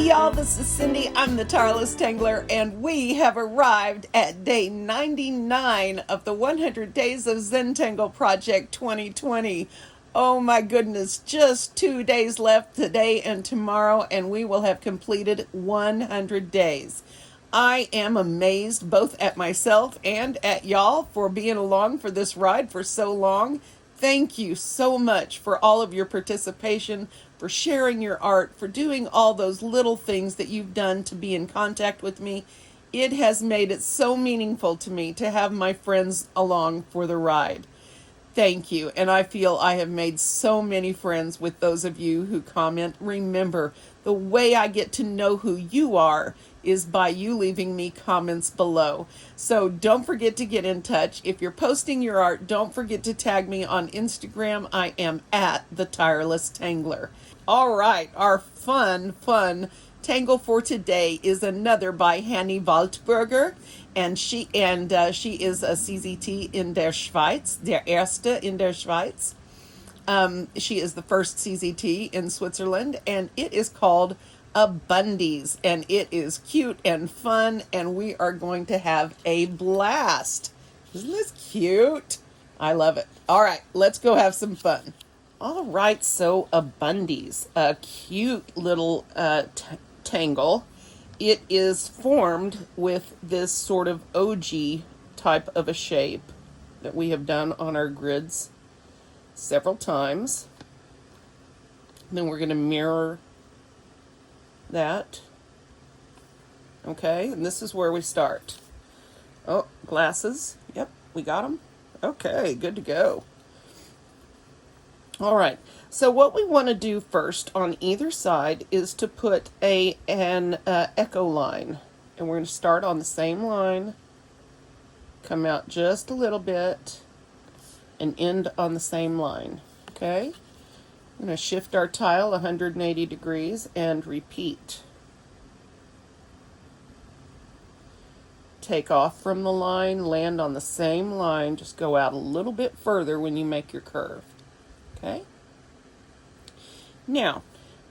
Hey y'all, this is Cindy. I'm the tireless tangler, and we have arrived at day 99 of the 100 Days of Zentangle Project 2020. Oh my goodness, just 2 days left, today and tomorrow, and we will have completed 100 days. I am amazed both at myself and at y'all for being along for this ride for so long. Thank you so much for all of your participation, for sharing your art, for doing all those little things that you've done to be in contact with me. It has made it so meaningful to me to have my friends along for the ride. Thank you. And I feel I have made so many friends with those of you who comment. Remember, the way I get to know who you are is by you leaving me comments below. So don't forget to get in touch. If you're posting your art, don't forget to tag me on Instagram. I am at the Tireless Tangler. All right, our fun tangle for today is another by Hanny Waldburger, and she is a CZT in der Schweiz, der erste in der Schweiz. She is the first CZT in Switzerland, and it is called ABUNDIES, and it is cute and fun, and we are going to have a blast. Isn't this cute? I love it. All right, let's go have some fun. All right, so ABUNDIES, a cute little tangle. It is formed with this sort of OG type of a shape that we have done on our grids several times. Then we're going to mirror that. Okay, and this is where we start. Oh, glasses. Yep, we got them. Okay, good to go. All right, so what we want to do first on either side is to put an echo line. And we're going to start on the same line, come out just a little bit, and end on the same line. Okay? I'm going to shift our tile 180 degrees and repeat. Take off from the line, land on the same line, just go out a little bit further when you make your curve. Okay? Now,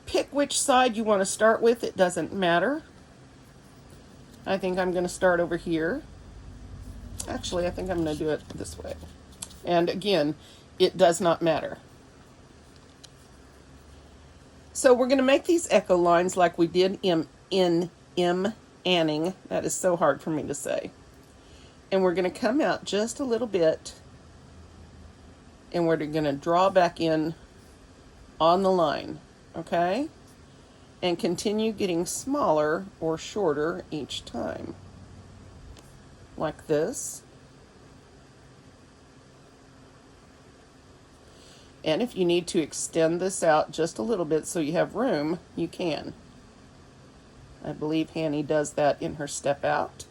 pick which side you want to start with. It doesn't matter. I think I'm going to start over here. Actually, I think I'm going to do it this way. And again, it does not matter. So we're going to make these echo lines like we did in Anning. That is so hard for me to say. And we're going to come out just a little bit, and we're going to draw back in on the line, okay? And continue getting smaller or shorter each time, like this. And if you need to extend this out just a little bit so you have room, you can. I believe Hanny does that in her step out.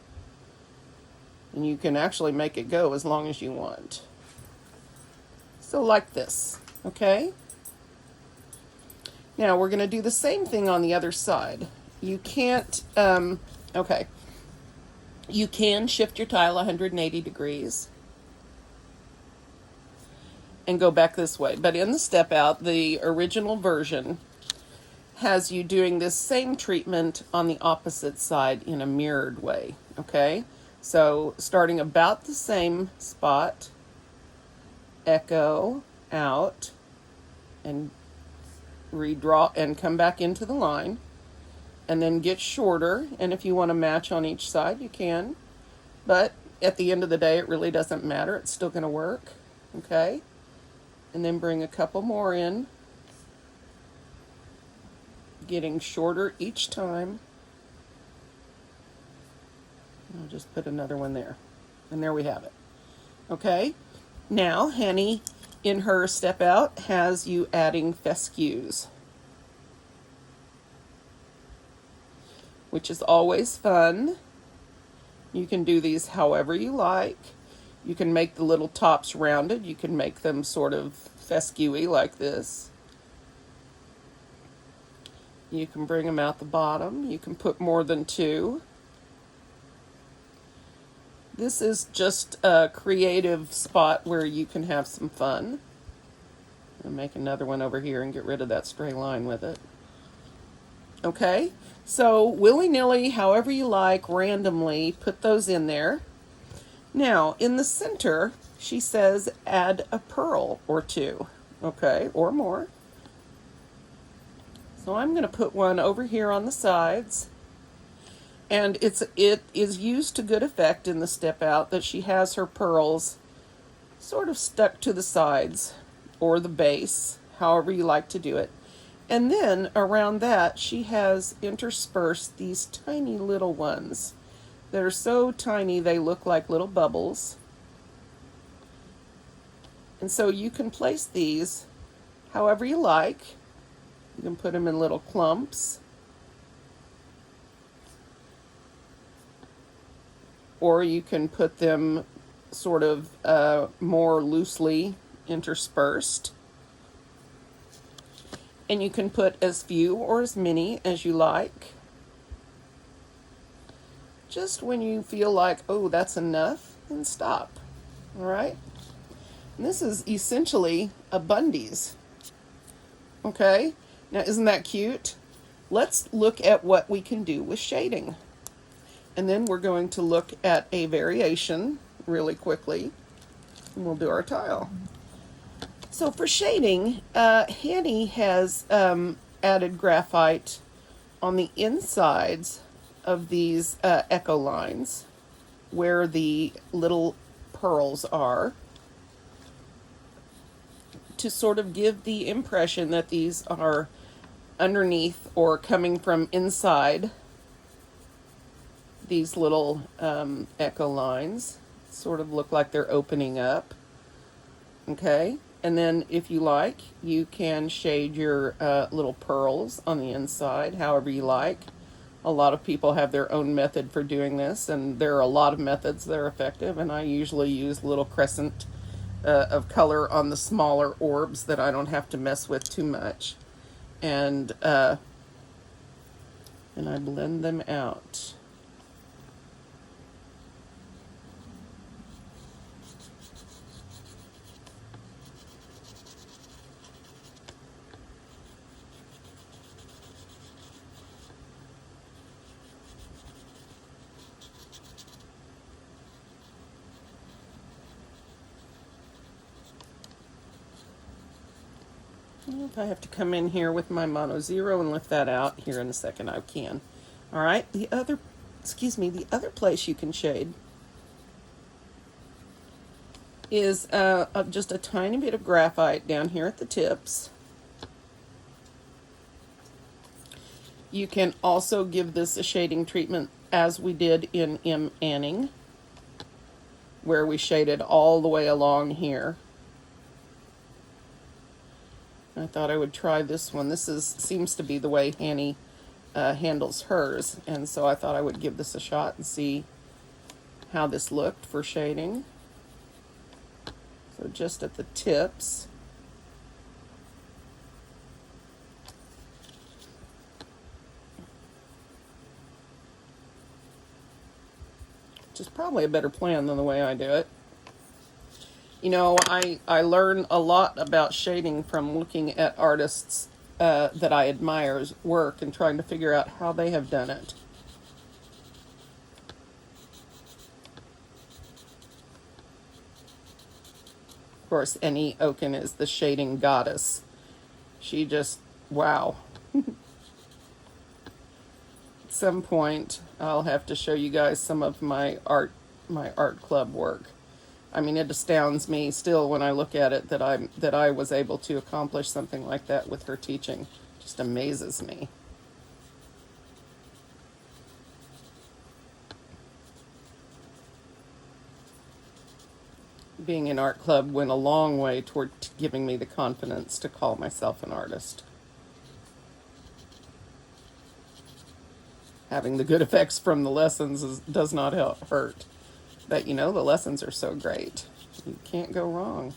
And you can actually make it go as long as you want. So like this, okay? Now we're going to do the same thing on the other side. You can't, okay. You can shift your tile 180 degrees and go back this way. But in the step out, the original version has you doing this same treatment on the opposite side in a mirrored way, okay? So starting about the same spot, echo out, and redraw and come back into the line, and then get shorter. And if you want to match on each side, you can. But at the end of the day, it really doesn't matter. It's still going to work, okay? And then bring a couple more in, getting shorter each time. I'll just put another one there. And there we have it. Okay? Now, Hanny, in her step out, has you adding fescues, which is always fun. You can do these however you like. You can make the little tops rounded. You can make them sort of fescue-y like this. You can bring them out the bottom. You can put more than two. This is just a creative spot where you can have some fun. I'll make another one over here and get rid of that stray line with it. Okay, so willy-nilly, however you like, randomly, put those in there. Now, in the center, she says add a pearl or two, okay, or more. So I'm going to put one over here on the sides. And it is used to good effect in the step out that she has her pearls sort of stuck to the sides or the base, however you like to do it. And then around that, she has interspersed these tiny little ones that are so tiny they look like little bubbles. And so you can place these however you like. You can put them in little clumps, or you can put them sort of more loosely interspersed. And you can put as few or as many as you like. Just when you feel like, oh, that's enough, then stop. All right? And this is essentially a Bundys. Okay? Now, isn't that cute? Let's look at what we can do with shading. And then we're going to look at a variation really quickly, and we'll do our tile. So for shading, Hanny has added graphite on the insides of these echo lines where the little pearls are to sort of give the impression that these are underneath or coming from inside these little echo lines. Sort of look like they're opening up. Okay? And then if you like, you can shade your little pearls on the inside however you like. A lot of people have their own method for doing this, and there are a lot of methods that are effective, and I usually use little crescent of color on the smaller orbs that I don't have to mess with too much. And I blend them out. If I have to come in here with my mono zero and lift that out here in a second, I can. All right, the other place you can shade is just a tiny bit of graphite down here at the tips. You can also give this a shading treatment as we did in M. Anning, where we shaded all the way along here. I thought I would try this one. This seems to be the way Hanny handles hers, and so I thought I would give this a shot and see how this looked for shading. So just at the tips. Which is probably a better plan than the way I do it. You know, I learn a lot about shading from looking at artists that I admire's work and trying to figure out how they have done it. Of course, Annie Oken is the shading goddess. She just, wow. At some point, I'll have to show you guys some of my art club work. I mean, it astounds me still when I look at it that I was able to accomplish something like that with her teaching. It just amazes me. Being in art club went a long way toward giving me the confidence to call myself an artist. Having the good effects from the lessons does not hurt. But you know, the lessons are so great. You can't go wrong.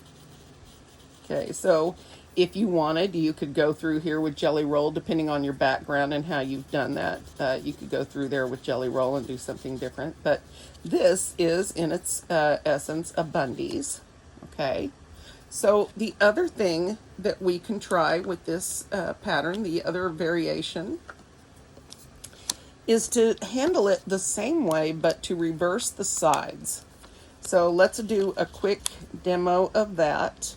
Okay, so if you wanted, you could go through here with Jelly Roll, depending on your background and how you've done that. You could go through there with Jelly Roll and do something different. But this is, in its essence, a Bundys. Okay, so the other thing that we can try with this pattern, the other variation, is to handle it the same way, but to reverse the sides. So let's do a quick demo of that.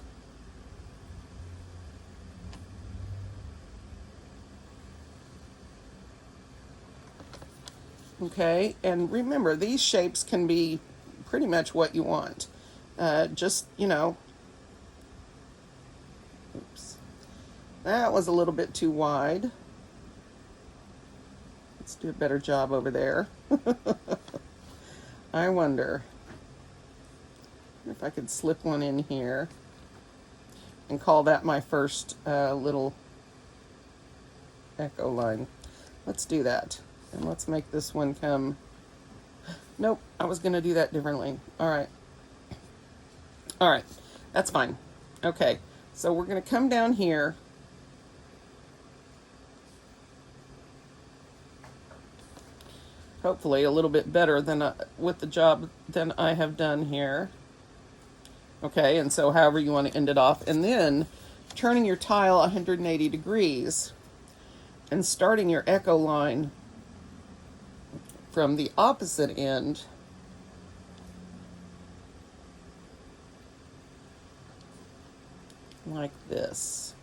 Okay, and remember, these shapes can be pretty much what you want. Just, you know, oops, that was a little bit too wide. Let's do a better job over there. I wonder if I could slip one in here and call that my first little echo line. Let's do that. And let's make this one come. Nope, I was going to do that differently. All right. All right, that's fine. Okay, so we're going to come down here. Hopefully a little bit better than with the job than I have done here. Okay, and so however you want to end it off. And then turning your tile 180 degrees and starting your echo line from the opposite end. Like this.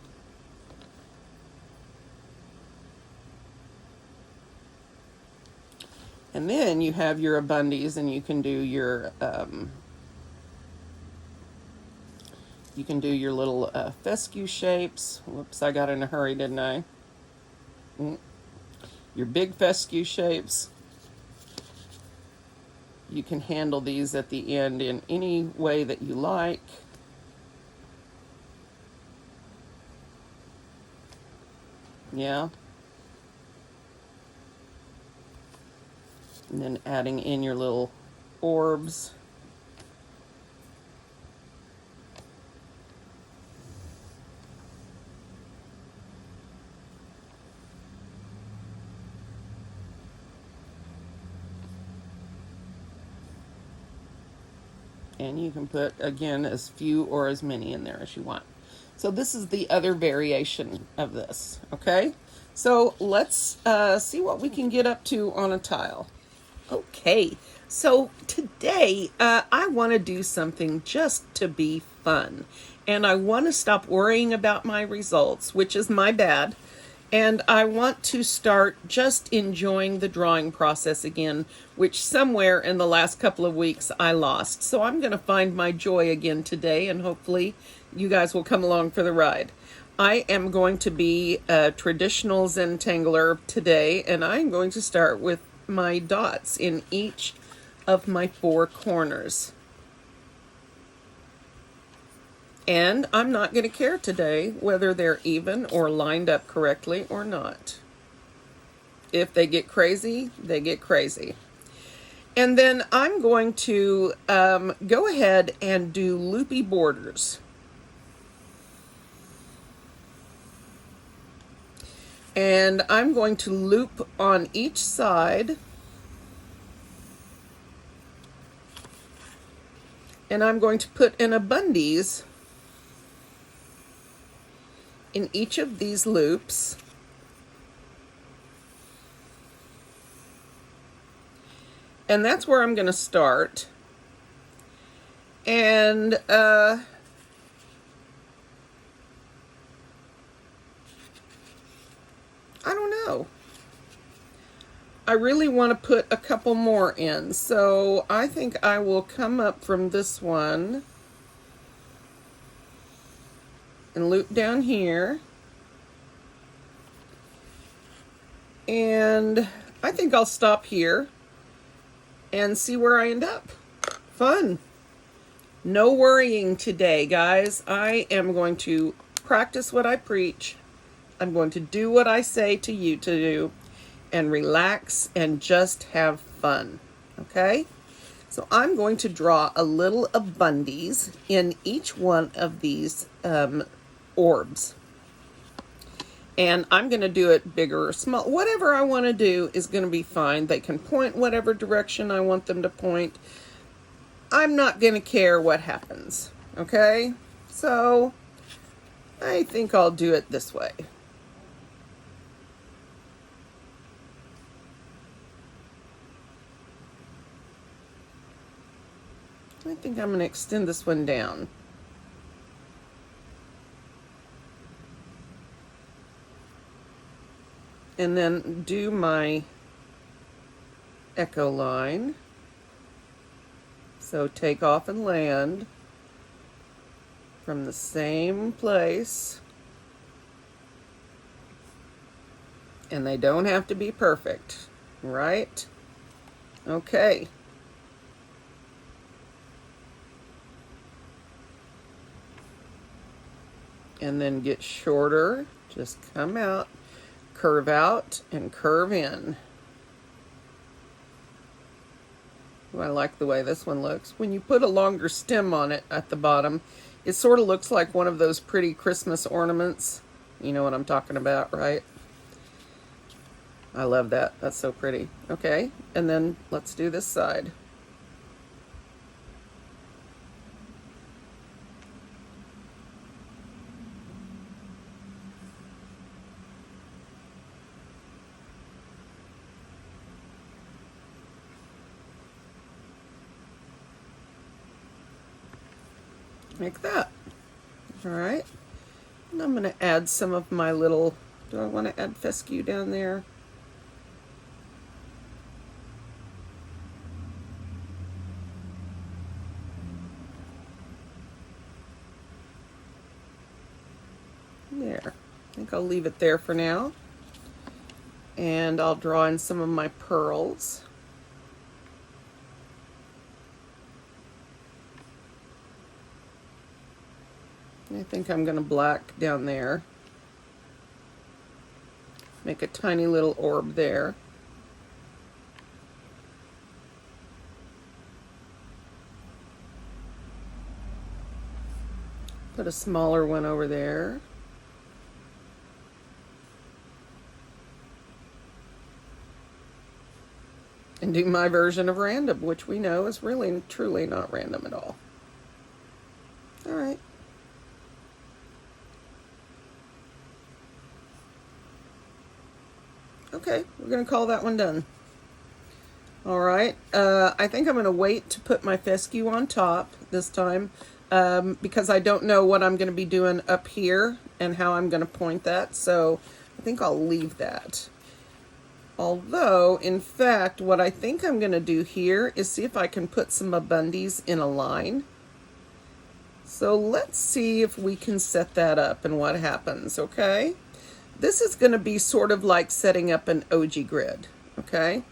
And then you have your Abundies, and you can do your little fescue shapes. Whoops, I got in a hurry, didn't I? Your big fescue shapes. You can handle these at the end in any way that you like. Yeah. And then adding in your little orbs. And you can put, again, as few or as many in there as you want. So this is the other variation of this, okay? So let's see what we can get up to on a tile. Okay, so today I want to do something just to be fun. And I want to stop worrying about my results, which is my bad. And I want to start just enjoying the drawing process again, which somewhere in the last couple of weeks I lost. So I'm going to find my joy again today, and hopefully you guys will come along for the ride. I am going to be a traditional Zentangler today, and I'm going to start with my dots in each of my 4 corners. And I'm not going to care today whether they're even or lined up correctly or not. If they get crazy, they get crazy. And then I'm going to go ahead and do loopy borders. And I'm going to loop on each side. And I'm going to put in Abundies in each of these loops. And that's where I'm going to start. And I don't know. I really want to put a couple more in. So I think I will come up from this one and loop down here. And I think I'll stop here and see where I end up. Fun. No worrying today, guys. I am going to practice what I preach. I'm going to do what I say to you to do and relax and just have fun. Okay? So I'm going to draw a little Abundies in each one of these orbs. And I'm going to do it bigger or small. Whatever I want to do is going to be fine. They can point whatever direction I want them to point. I'm not going to care what happens. Okay? So I think I'll do it this way. think I'm going to extend this one down. And then do my echo line. So take off and land from the same place. And they don't have to be perfect, right? Okay. And then get shorter. Just come out, curve out, and curve in. Ooh, I like the way this one looks. When you put a longer stem on it at the bottom, it sort of looks like one of those pretty Christmas ornaments. You know what I'm talking about, right? I love that. That's so pretty. Okay, and then let's do this side. Like that. All right. And I'm going to add some of my little, do I want to add fescue down there? There. I think I'll leave it there for now. And I'll draw in some of my pearls. I think I'm going to black down there. Make a tiny little orb there. Put a smaller one over there. And do my version of random, which we know is really and truly not random at all. All right. Okay, we're going to call that one done. All right, I think I'm going to wait to put my fescue on top this time because I don't know what I'm going to be doing up here and how I'm going to point that, so I think I'll leave that. Although, in fact, what I think I'm going to do here is see if I can put some Abundies in a line. So let's see if we can set that up and what happens, okay? This is going to be sort of like setting up an OG grid, okay?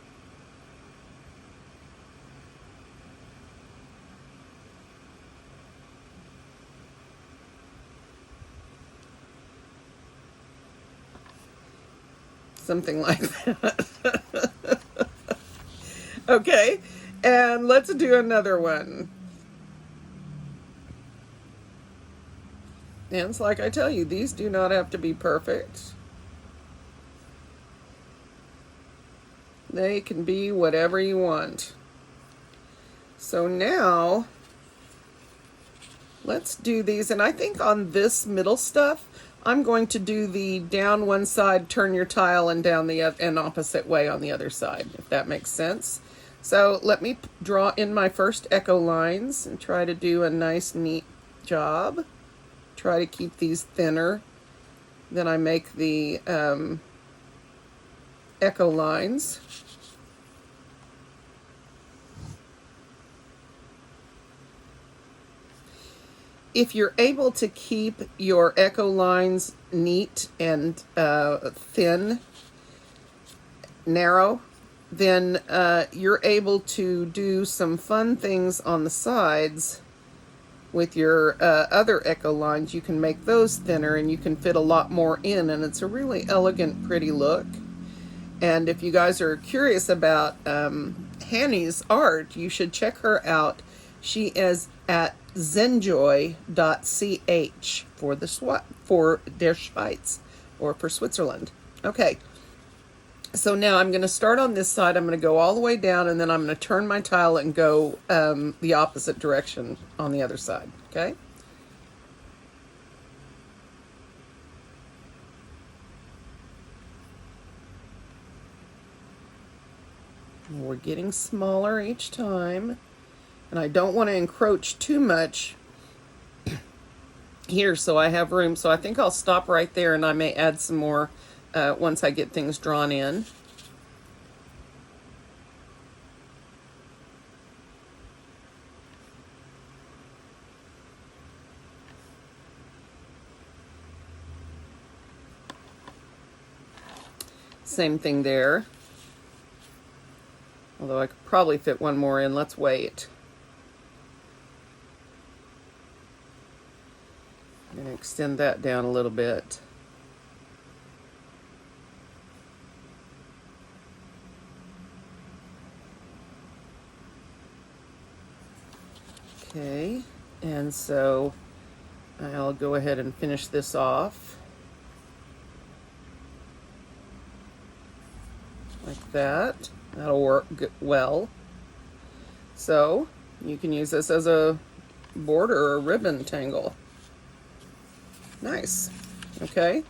Something like that. Okay, and let's do another one. And it's like I tell you, these do not have to be perfect. They can be whatever you want. So now, let's do these. And I think on this middle stuff, I'm going to do the down one side, turn your tile, and down the and opposite way on the other side, if that makes sense. So let me draw in my first echo lines and try to do a nice, neat job. Try to keep these thinner. Then I make the echo lines. If you're able to keep your echo lines neat and thin, narrow, then you're able to do some fun things on the sides with your other echo lines. You can make those thinner and you can fit a lot more in, and it's a really elegant, pretty look. And if you guys are curious about Hanny's art, you should check her out. She is at zenjoy.ch for der Schweiz, or for Switzerland. Okay, so now I'm going to start on this side. I'm going to go all the way down, and then I'm going to turn my tile and go the opposite direction on the other side. Okay. We're getting smaller each time. And I don't want to encroach too much here so I have room. So I think I'll stop right there, and I may add some more once I get things drawn in. Same thing there. Although I could probably fit one more in. Let's wait. I'm going to extend that down a little bit. Okay, and so I'll go ahead and finish this off. Like that. That'll work well. So you can use this as a border or ribbon tangle. Nice. Okay,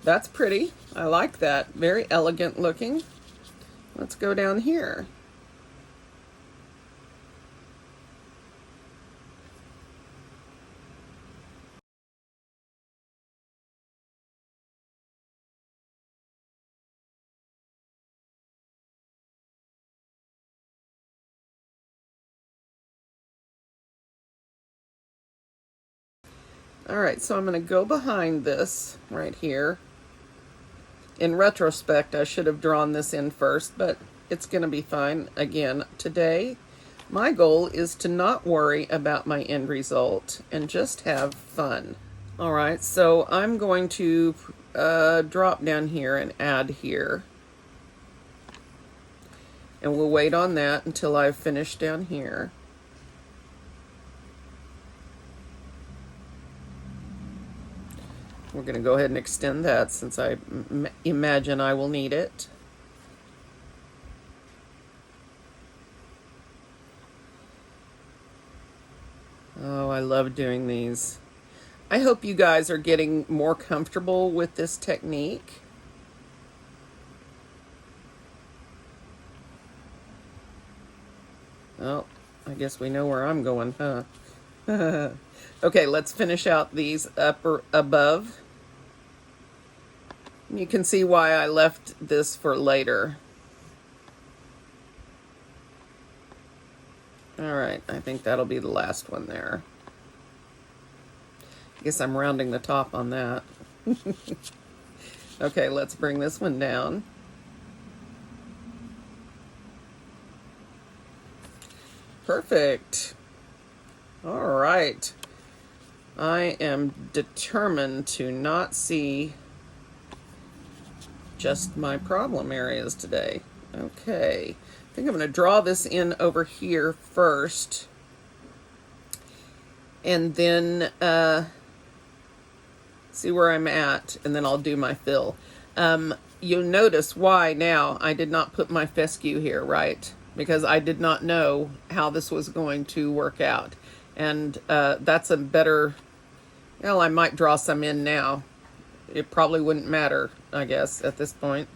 that's pretty. I like that. Very elegant looking. Let's go down here. All right, so I'm going to go behind this right here. In retrospect, I should have drawn this in first, but it's going to be fine. Again, today, my goal is to not worry about my end result and just have fun. All right, so I'm going to drop down here and add here. And we'll wait on that until I've finished down here. We're going to go ahead and extend that since I imagine I will need it. Oh, I love doing these. I hope you guys are getting more comfortable with this technique. Oh, I guess we know where I'm going, huh? Okay, let's finish out these above. You can see why I left this for later. All right, I think that'll be the last one there. I guess I'm rounding the top on that. Okay, let's bring this one down. Perfect. All right. I am determined to not see just my problem areas today. Okay. I think I'm going to draw this in over here first. And then see where I'm at, and then I'll do my fill. You'll notice why now I did not put my fescue here, right? Because I did not know how this was going to work out. And that's a better, well, I might draw some in now. It probably wouldn't matter, I guess, at this point.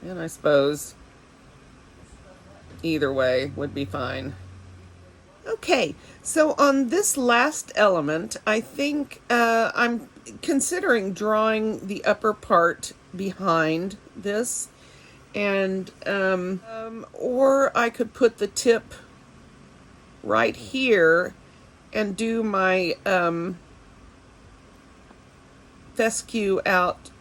And I suppose either way would be fine. Okay, so on this last element, I think I'm considering drawing the upper part behind this, and or I could put the tip right here and do my fescue out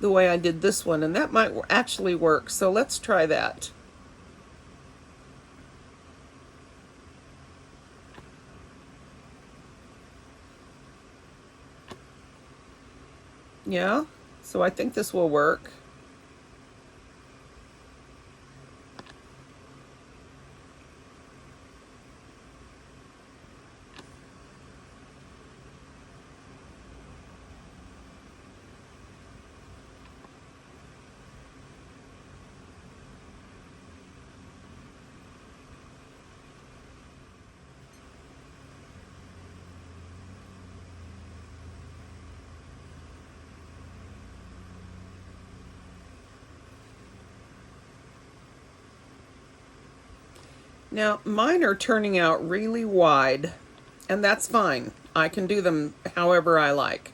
the way I did this one, and that might actually work. So let's try that. Yeah, so I think this will work. Now, mine are turning out really wide, and that's fine. I can do them however I like.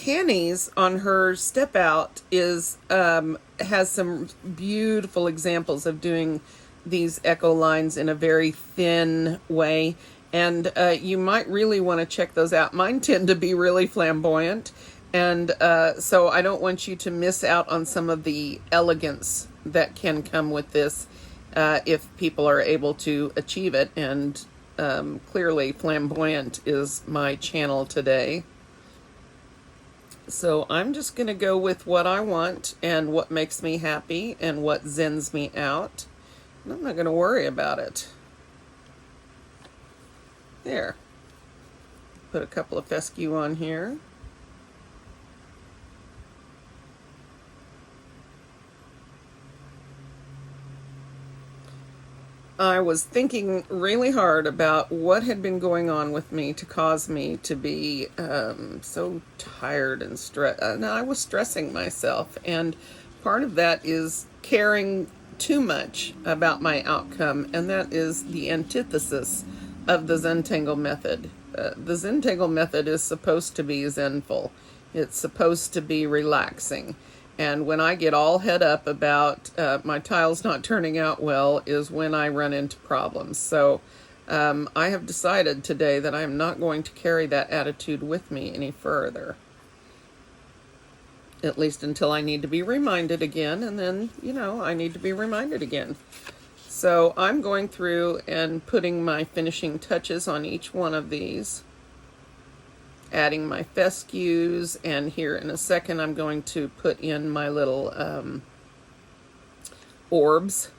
Hanny's on her step out is has some beautiful examples of doing these echo lines in a very thin way, and you might really want to check those out. Mine tend to be really flamboyant, and so I don't want you to miss out on some of the elegance that can come with this if people are able to achieve it. And clearly flamboyant is my channel today. So I'm just going to go with what I want and what makes me happy and what zens me out. And I'm not going to worry about it. There. Put a couple of fescue on here. I was thinking really hard about what had been going on with me to cause me to be so tired and stressed. And I was stressing myself, and part of that is caring too much about my outcome, and that is the antithesis of the Zentangle method. The Zentangle method is supposed to be zenful. It's supposed to be relaxing. And when I get all head up about my tiles not turning out well is when I run into problems. So I have decided today that I'm not going to carry that attitude with me any further. At least until I need to be reminded again, and then, you know, I need to be reminded again. So I'm going through and putting my finishing touches on each one of these, adding my fescues, and here in a second I'm going to put in my little orbs.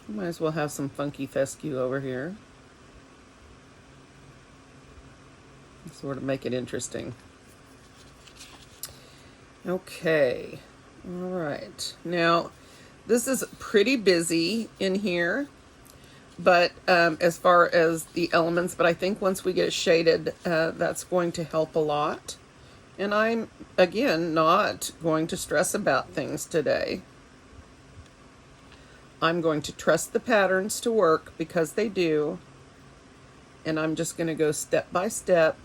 Might as well have some funky fescue over here. Sort of make it interesting. Okay, all right. Now, this is pretty busy in here, but as far as the elements, but I think once we get it shaded, that's going to help a lot. And I'm, again, not going to stress about things today. I'm going to trust the patterns to work because they do. And I'm just going to go step by step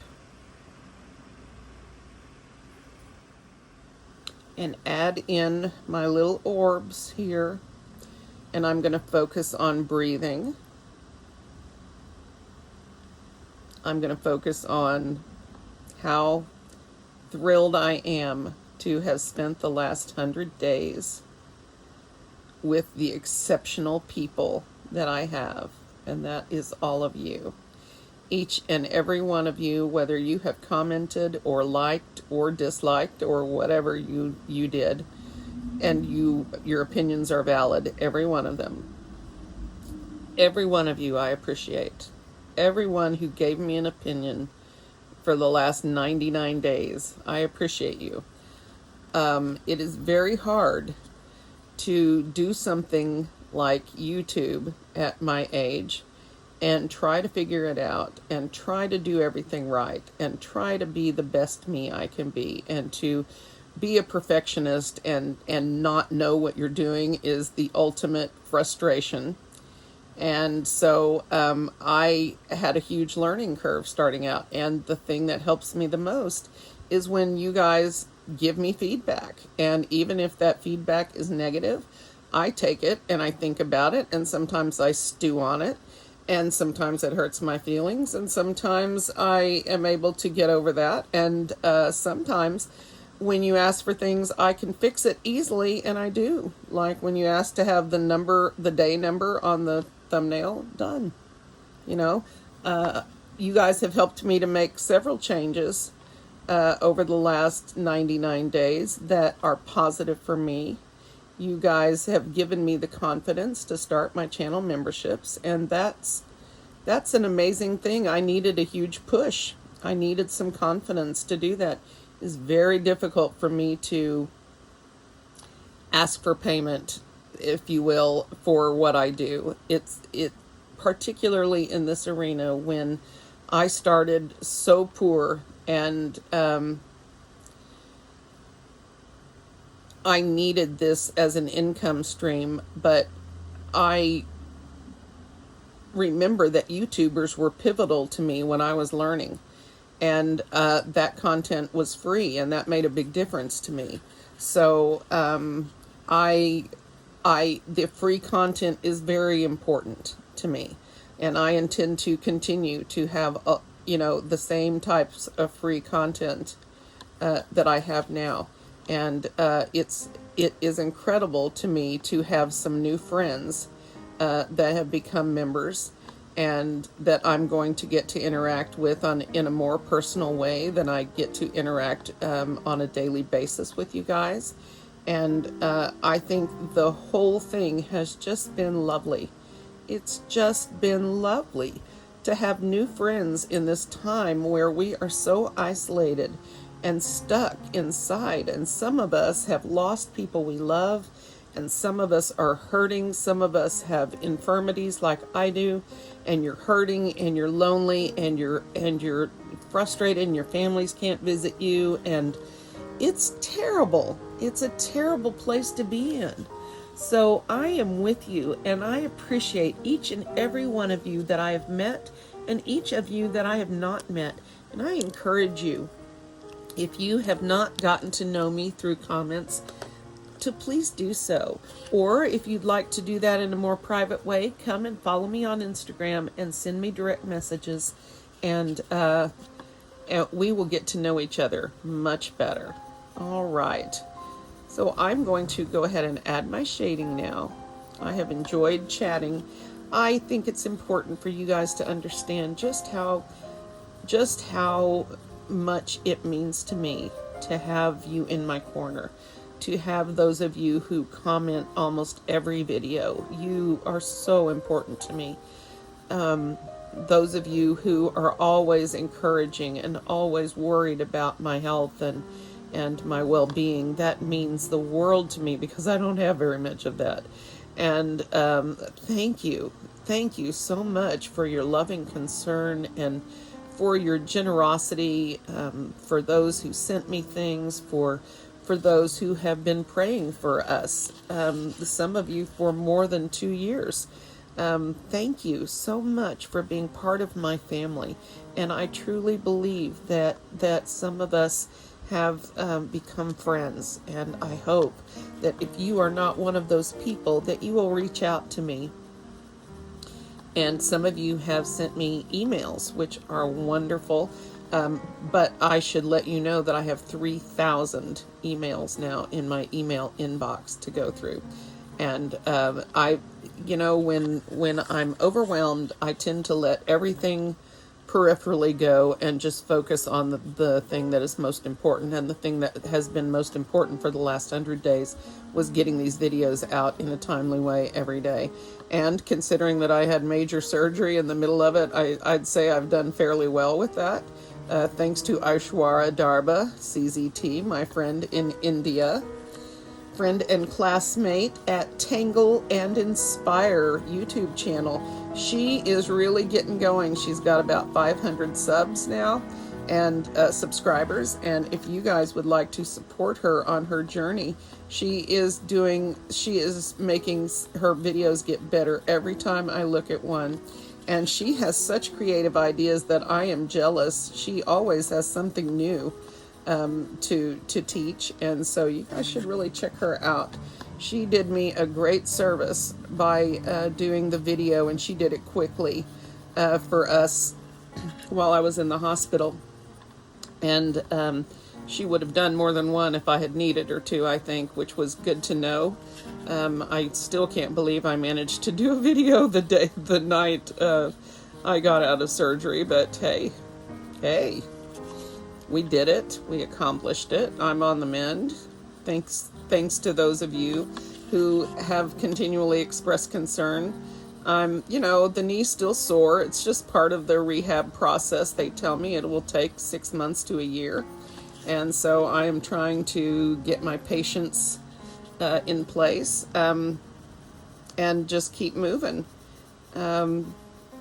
and add in my little orbs here. And I'm going to focus on breathing. I'm going to focus on how thrilled I am to have spent the last 100 days with the exceptional people that I have, and that is all of you. Each and every one of you, whether you have commented or liked or disliked or whatever you did, and your opinions are valid, every one of them. Every one of you I appreciate. Everyone who gave me an opinion for the last 99 days, I appreciate you. It is very hard to do something like YouTube at my age and try to figure it out and try to do everything right and try to be the best me I can be, and to be a perfectionist and not know what you're doing is the ultimate frustration. And so I had a huge learning curve starting out, and the thing that helps me the most is when you guys give me feedback. And even if that feedback is negative, I take it and I think about it, and sometimes I stew on it, and sometimes it hurts my feelings, and sometimes I am able to get over that, and sometimes when you ask for things, I can fix it easily, and I do. Like when you ask to have the day number on the thumbnail, done. You know, you guys have helped me to make several changes over the last 99 days that are positive for me. You guys have given me the confidence to start my channel memberships, and that's an amazing thing. I needed a huge push. I needed some confidence to do that. It's very difficult for me to ask for payment, if you will, for what I do. It particularly in this arena when I started so poor, and I needed this as an income stream, but I remember that YouTubers were pivotal to me when I was learning, and that content was free, and that made a big difference to me. So I the free content is very important to me, and I intend to continue to have the same types of free content that I have now, and it is incredible to me to have some new friends that have become members, and that I'm going to get to interact with in a more personal way than I get to interact on a daily basis with you guys. And I think the whole thing has just been lovely. It's just been lovely to have new friends in this time where we are so isolated and stuck inside. And some of us have lost people we love, and some of us are hurting. Some of us have infirmities like I do, and you're hurting and you're lonely and you're frustrated and your families can't visit you, and it's terrible. It's a terrible place to be in. So I am with you, and I appreciate each and every one of you that I have met and each of you that I have not met. And I encourage you, if you have not gotten to know me through comments, to please do so. Or if you'd like to do that in a more private way, come and follow me on Instagram and send me direct messages, and we will get to know each other much better. All right. So I'm going to go ahead and add my shading now. I have enjoyed chatting. I think it's important for you guys to understand just how much it means to me to have you in my corner, to have those of you who comment almost every video. You are so important to me. Those of you who are always encouraging and always worried about my health and my well-being, that means the world to me, because I don't have very much of that. And thank you so much for your loving concern and for your generosity, for those who sent me things, for those who have been praying for us, some of you for more than 2 years. Thank you so much for being part of my family. And I truly believe that some of us have become friends. And I hope that if you are not one of those people, that you will reach out to me. And some of you have sent me emails, which are wonderful. But I should let you know that I have 3,000 emails now in my email inbox to go through. And when I'm overwhelmed, I tend to let everything peripherally go and just focus on the thing that is most important. And the thing that has been most important for the last 100 days was getting these videos out in a timely way every day. And considering that I had major surgery in the middle of it, I'd say I've done fairly well with that. Thanks to Aishwara Darba, CZT, my friend in India, friend and classmate at Tangle and Inspire YouTube channel. She is really getting going. She's got about 500 subs now and subscribers. And if you guys would like to support her on her journey, she is making her videos get better every time I look at one. And she has such creative ideas that I am jealous. She always has something new to teach, and so you guys should really check her out. She did me a great service by doing the video, and she did it quickly for us while I was in the hospital. And she would have done more than one if I had needed her to, I think, which was good to know. I still can't believe I managed to do a video the night I got out of surgery, but hey, we did it. We accomplished it. I'm on the mend. Thanks to those of you who have continually expressed concern. The knee's still sore. It's just part of the rehab process. They tell me it will take 6 months to a year. And so I am trying to get my patience in place and just keep moving.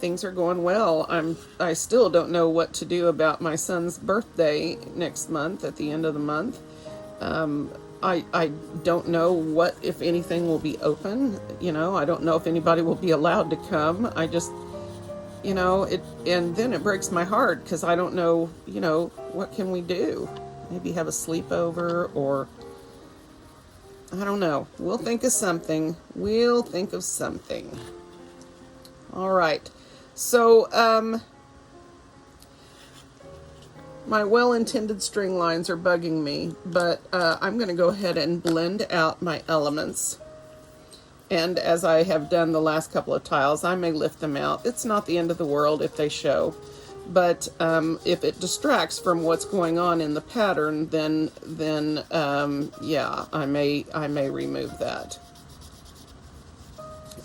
Things are going well. I still don't know what to do about my son's birthday next month, at the end of the month. I don't know what, if anything, will be open. You know, I don't know if anybody will be allowed to come. I just, you know, and then it breaks my heart because I don't know, you know, what can we do? Maybe have a sleepover, or I don't know. We'll think of something. We'll think of something. All right. So, my well-intended string lines are bugging me, but I'm going to go ahead and blend out my elements. And as I have done the last couple of tiles, I may lift them out. It's not the end of the world if they show. But if it distracts from what's going on in the pattern, then yeah, I may remove that.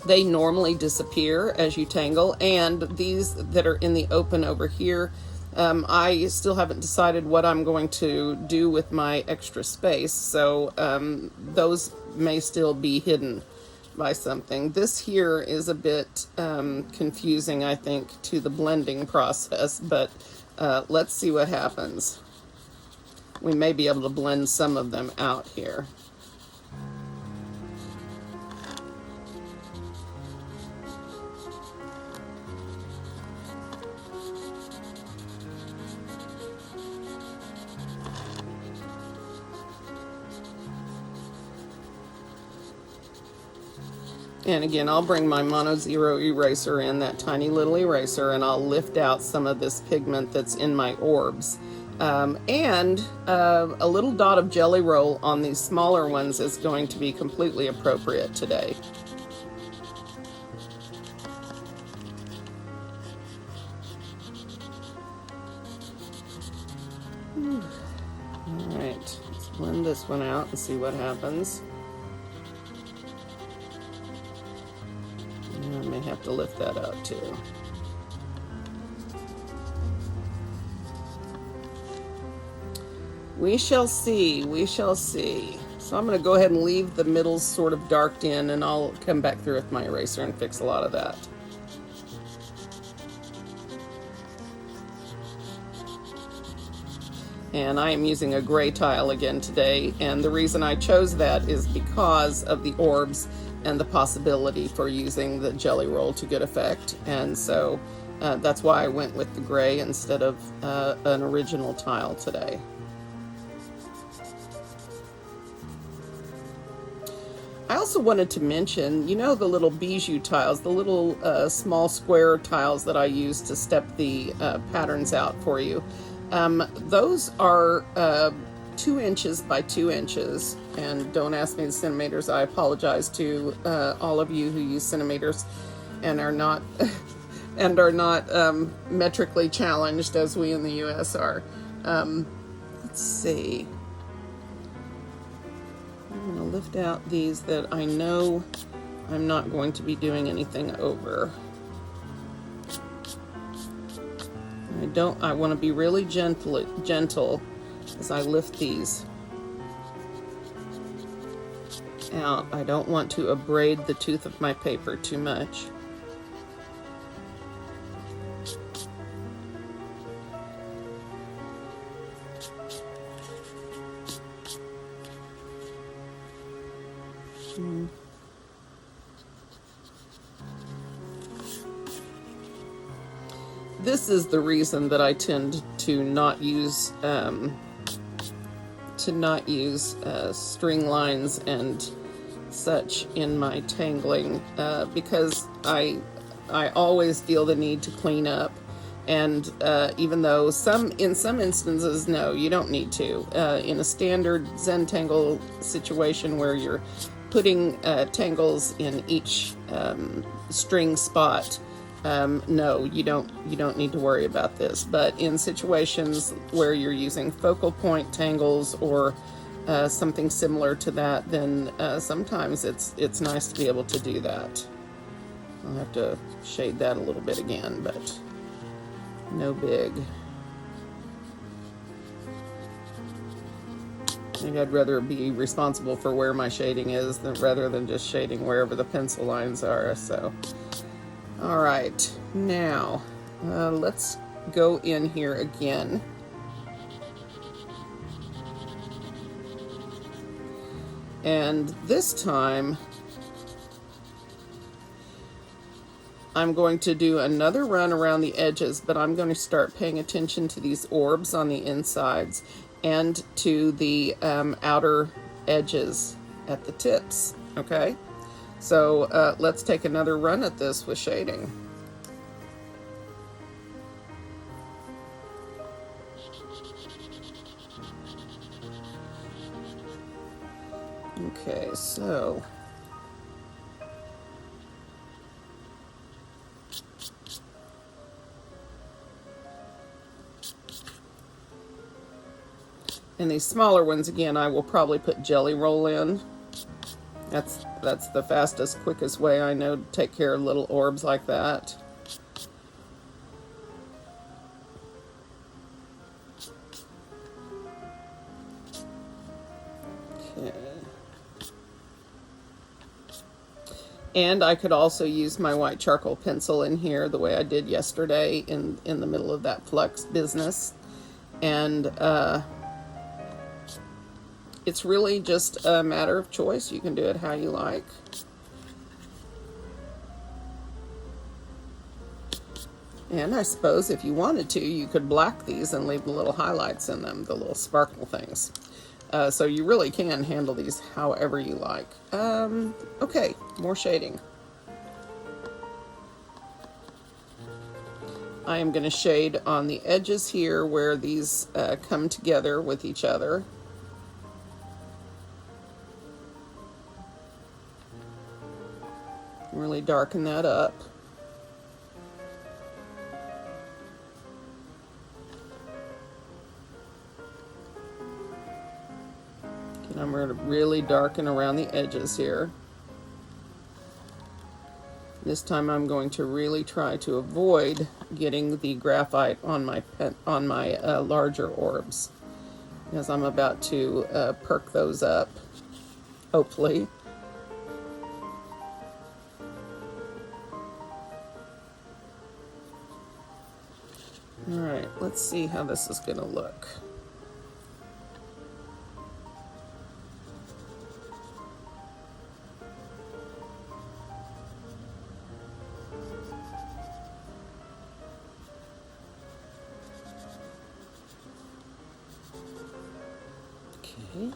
They normally disappear as you tangle, and these that are in the open over here, I still haven't decided what I'm going to do with my extra space, so those may still be hidden by something. This here is a bit confusing, I think, to the blending process, but let's see what happens. We may be able to blend some of them out here. And again, I'll bring my Mono Zero eraser in, that tiny little eraser, and I'll lift out some of this pigment that's in my orbs. And a little dot of Jelly Roll on these smaller ones is going to be completely appropriate today. All right, let's blend this one out and see what happens. I may have to lift that out too. We shall see, we shall see. So I'm going to go ahead and leave the middles sort of darked in, and I'll come back through with my eraser and fix a lot of that. And I am using a gray tile again today, and the reason I chose that is because of the orbs and the possibility for using the Jelly Roll to good effect. And so that's why I went with the gray instead of an original tile today. I also wanted to mention, you know, the little bijou tiles, the little small square tiles that I use to step the patterns out for you. Those are 2 inches by 2 inches, and don't ask me the centimeters. I apologize to all of you who use centimeters and are not metrically challenged as we in the U.S. are. Let's see. I'm going to lift out these that I know I'm not going to be doing anything over. I want to be really gentle as I lift these out. I don't want to abrade the tooth of my paper too much. This is the reason that I tend to not use string lines and such in my tangling, because I always feel the need to clean up, and even though in some instances, no, you don't need to. In a standard Zentangle situation where you're putting tangles in each string spot, no, you don't need to worry about this. But in situations where you're using focal point tangles or something similar to that, then sometimes it's nice to be able to do that. I'll have to shade that a little bit again, but no big. I think I'd rather be responsible for where my shading is rather than just shading wherever the pencil lines are. So, all right, now let's go in here again. And this time I'm going to do another run around the edges, but I'm going to start paying attention to these orbs on the insides and to the outer edges at the tips. Okay, so let's take another run at this with shading. Okay, so and these smaller ones, again, I will probably put jelly roll in. That's the fastest, quickest way I know to take care of little orbs like that. Okay. And I could also use my white charcoal pencil in here the way I did yesterday in the middle of that flux business. And it's really just a matter of choice. You can do it how you like. And I suppose if you wanted to, you could black these and leave the little highlights in them, the little sparkle things. So you really can handle these however you like. Okay, more shading. I am going to shade on the edges here where these come together with each other. Really darken that up. And I'm going to really darken around the edges here. This time I'm going to really try to avoid getting the graphite on my larger orbs, because I'm about to perk those up, hopefully. All right, let's see how this is going to look. Okay.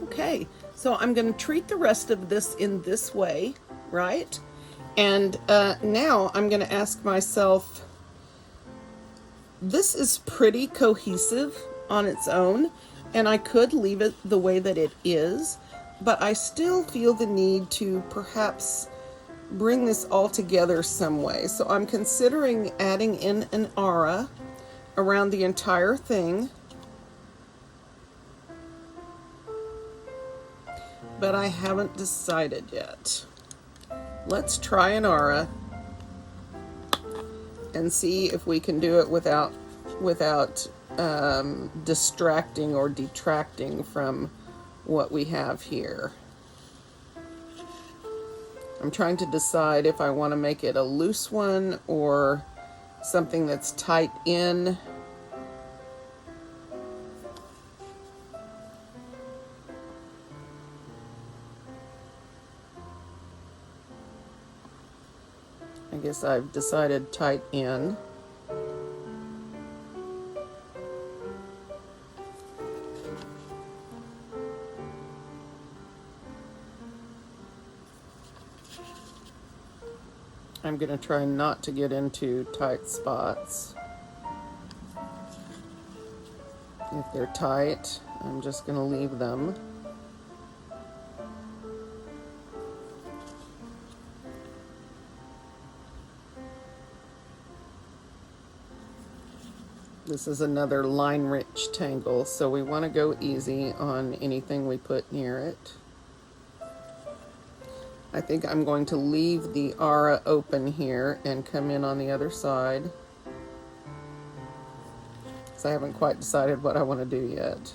Okay, so I'm going to treat the rest of this in this way, right? And now I'm going to ask myself, this is pretty cohesive on its own, and I could leave it the way that it is, but I still feel the need to perhaps bring this all together some way. So I'm considering adding in an aura around the entire thing, but I haven't decided yet. Let's try an aura and see if we can do it without distracting or detracting from what we have here. I'm trying to decide if I want to make it a loose one or something that's tight in. I guess I've decided tight in. I'm going to try not to get into tight spots. If they're tight, I'm just going to leave them. This is another line-rich tangle, so we want to go easy on anything we put near it. I think I'm going to leave the aura open here and come in on the other side. So I haven't quite decided what I want to do yet.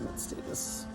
Let's do this.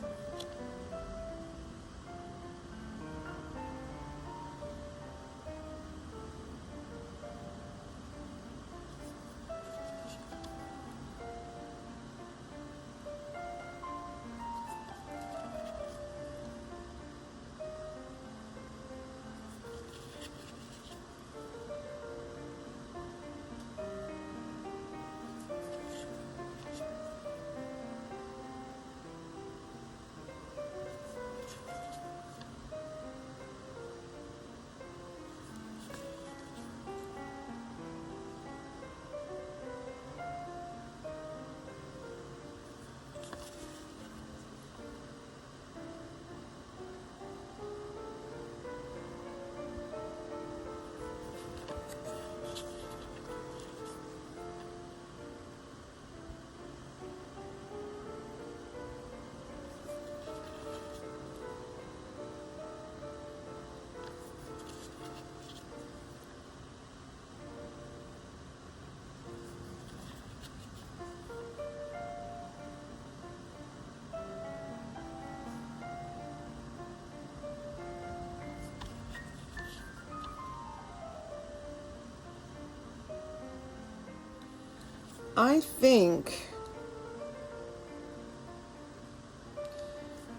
I think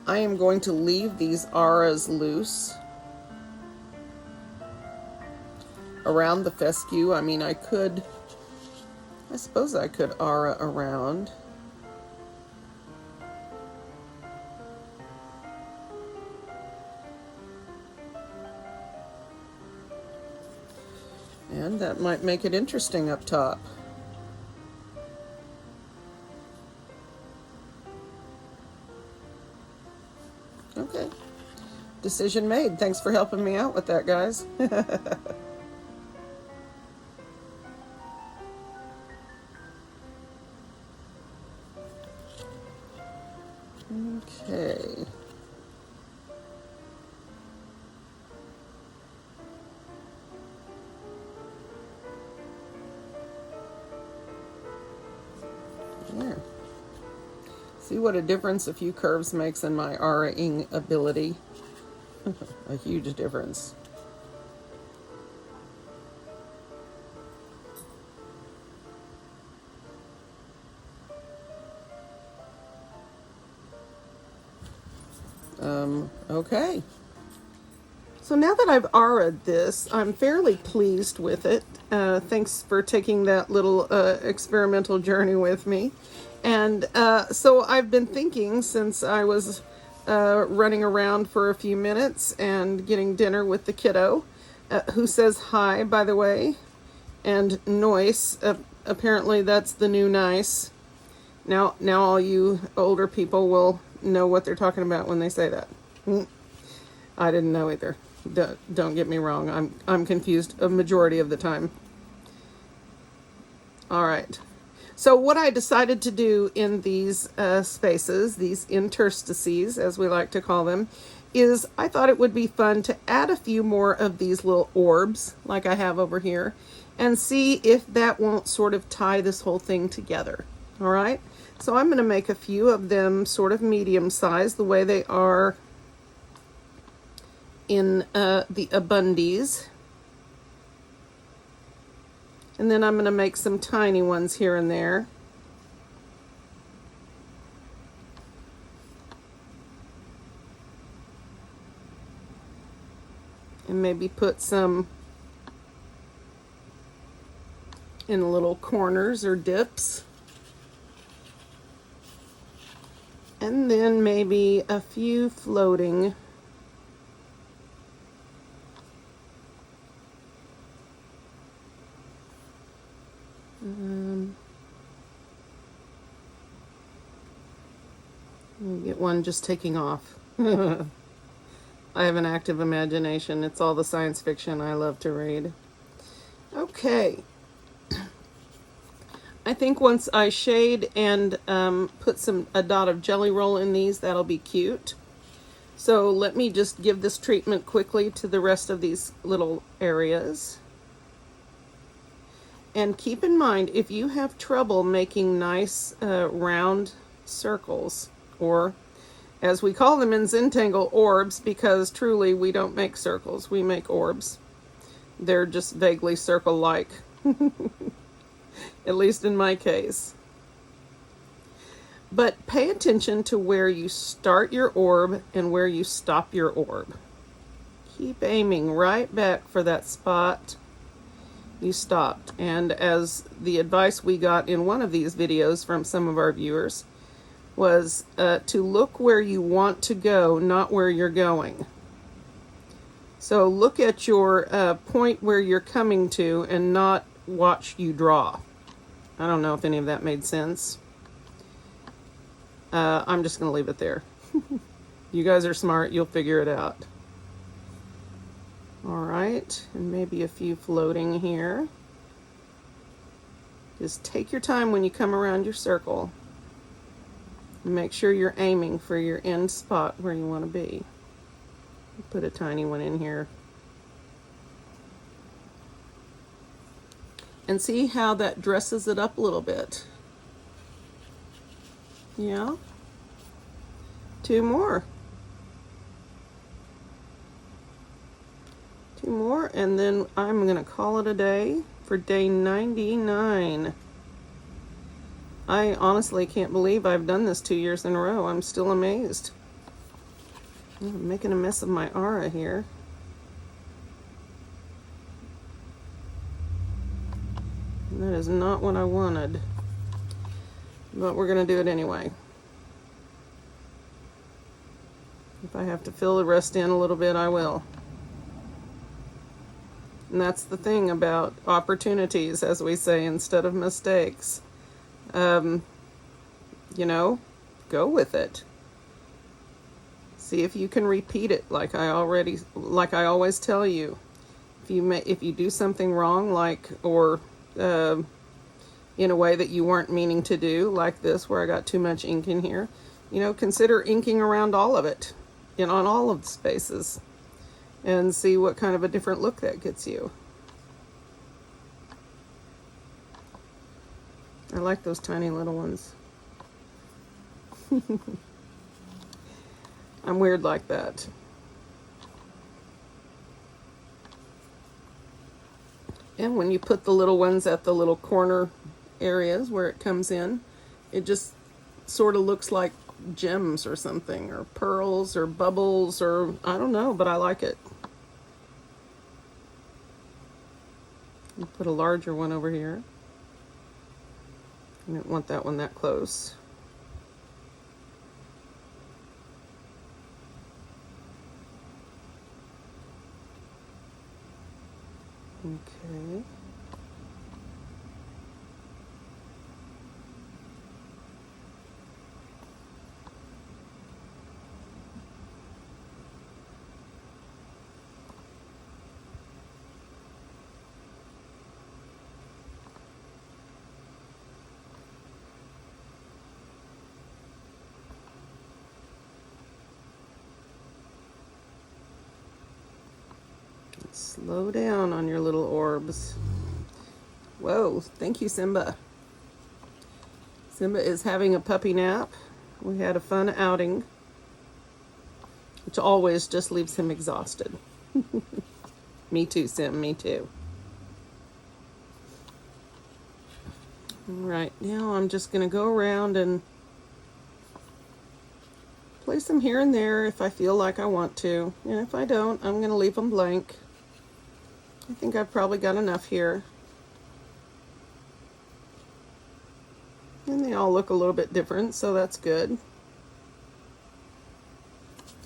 I am going to leave these auras loose around the fescue. I mean, I suppose I could aura around. And that might make it interesting up top. Okay. Decision made. Thanks for helping me out with that, guys. Okay. There. See what a difference a few curves makes in my aura-ing ability. A huge difference. Okay. So now that I've aura'd this, I'm fairly pleased with it. Thanks for taking that little experimental journey with me. And so I've been thinking since I was running around for a few minutes and getting dinner with the kiddo, who says hi, by the way, and noise. Apparently that's the new nice. Now all you older people will know what they're talking about when they say that. I didn't know either. Don't get me wrong. I'm confused a majority of the time. All right. So what I decided to do in these spaces, these interstices, as we like to call them, is I thought it would be fun to add a few more of these little orbs, like I have over here, and see if that won't sort of tie this whole thing together. All right. So I'm going to make a few of them sort of medium size, the way they are in the ABUNDIES. And then I'm going to make some tiny ones here and there. And maybe put some in little corners or dips. And then maybe a few floating. Get one just taking off. I have an active imagination. It's all the science fiction I love to read. Okay. I think once I shade and put a dot of jelly roll in these, that'll be cute. So let me just give this treatment quickly to the rest of these little areas. And keep in mind, if you have trouble making nice round circles, or as we call them in Zentangle, orbs, because truly we don't make circles, we make orbs. They're just vaguely circle-like, at least in my case. But pay attention to where you start your orb and where you stop your orb. Keep aiming right back for that spot you stopped. And as the advice we got in one of these videos from some of our viewers was to look where you want to go, not where you're going. So look at your point where you're coming to and not watch you draw. I don't know if any of that made sense. I'm just going to leave it there. You guys are smart. You'll figure it out. All right, and maybe a few floating here. Just take your time when you come around your circle. Make sure you're aiming for your end spot where you want to be. Put a tiny one in here. And see how that dresses it up a little bit. Yeah. Two more. Two more, and then I'm going to call it a day for day 99. I honestly can't believe I've done this 2 years in a row. I'm still amazed. I'm making a mess of my aura here. And that is not what I wanted. But we're going to do it anyway. If I have to fill the rest in a little bit, I will. And that's the thing about opportunities, as we say, instead of mistakes. You know, go with it. See if you can repeat it like I always tell you. If you do something wrong, or in a way that you weren't meaning to do, like this, where I got too much ink in here, you know, consider inking around all of it, on all of the spaces, and see what kind of a different look that gets you. I like those tiny little ones. I'm weird like that. And when you put the little ones at the little corner areas where it comes in, it just sort of looks like gems or something, or pearls or bubbles, or I don't know, but I like it. I'll put a larger one over here. I didn't want that one that close. Okay. Slow down on your little orbs. Whoa, thank you, Simba. Simba is having a puppy nap. We had a fun outing, which always just leaves him exhausted. Me too, Sim, me too. All right, now I'm just going to go around and place them here and there if I feel like I want to. And if I don't, I'm going to leave them blank. I think I've probably got enough here. And they all look a little bit different, so that's good.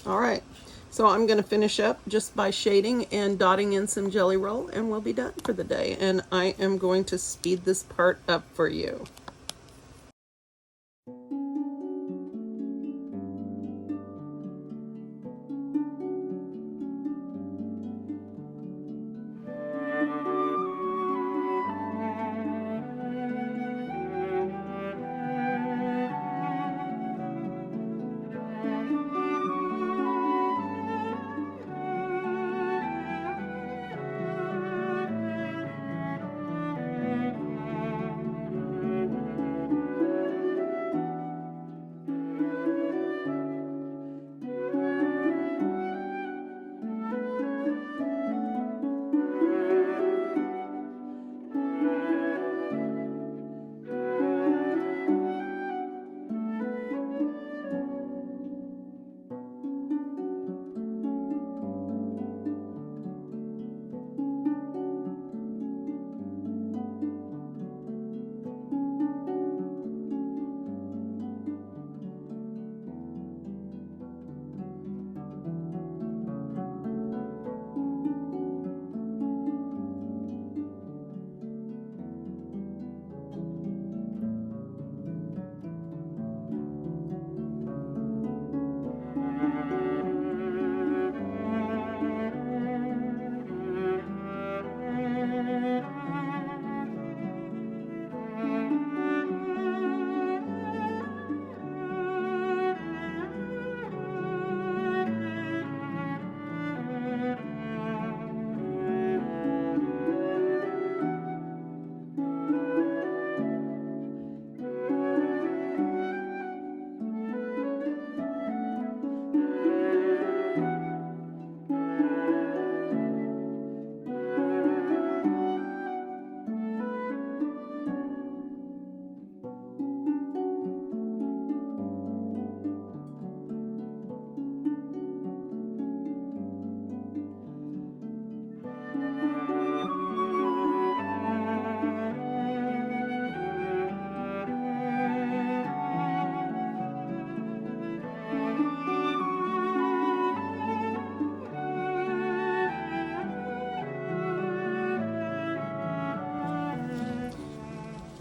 All right, so I'm going to finish up just by shading and dotting in some jelly roll, and we'll be done for the day. And I am going to speed this part up for you.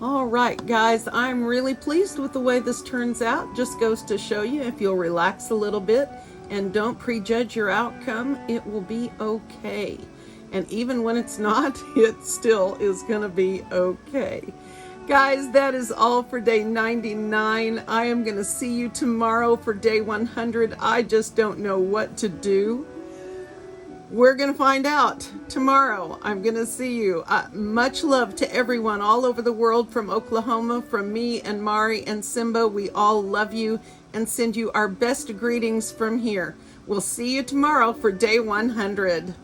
All right, guys, I'm really pleased with the way this turns out. Just goes to show you, if you'll relax a little bit and don't prejudge your outcome, it will be okay. And even when it's not, it still is going to be okay. Guys, that is all for day 99. I am going to see you tomorrow for day 100. I just don't know what to do. We're going to find out tomorrow. I'm going to see you. Much love to everyone all over the world from Oklahoma, from me and Mari and Simba. We all love you and send you our best greetings from here. We'll see you tomorrow for day 100.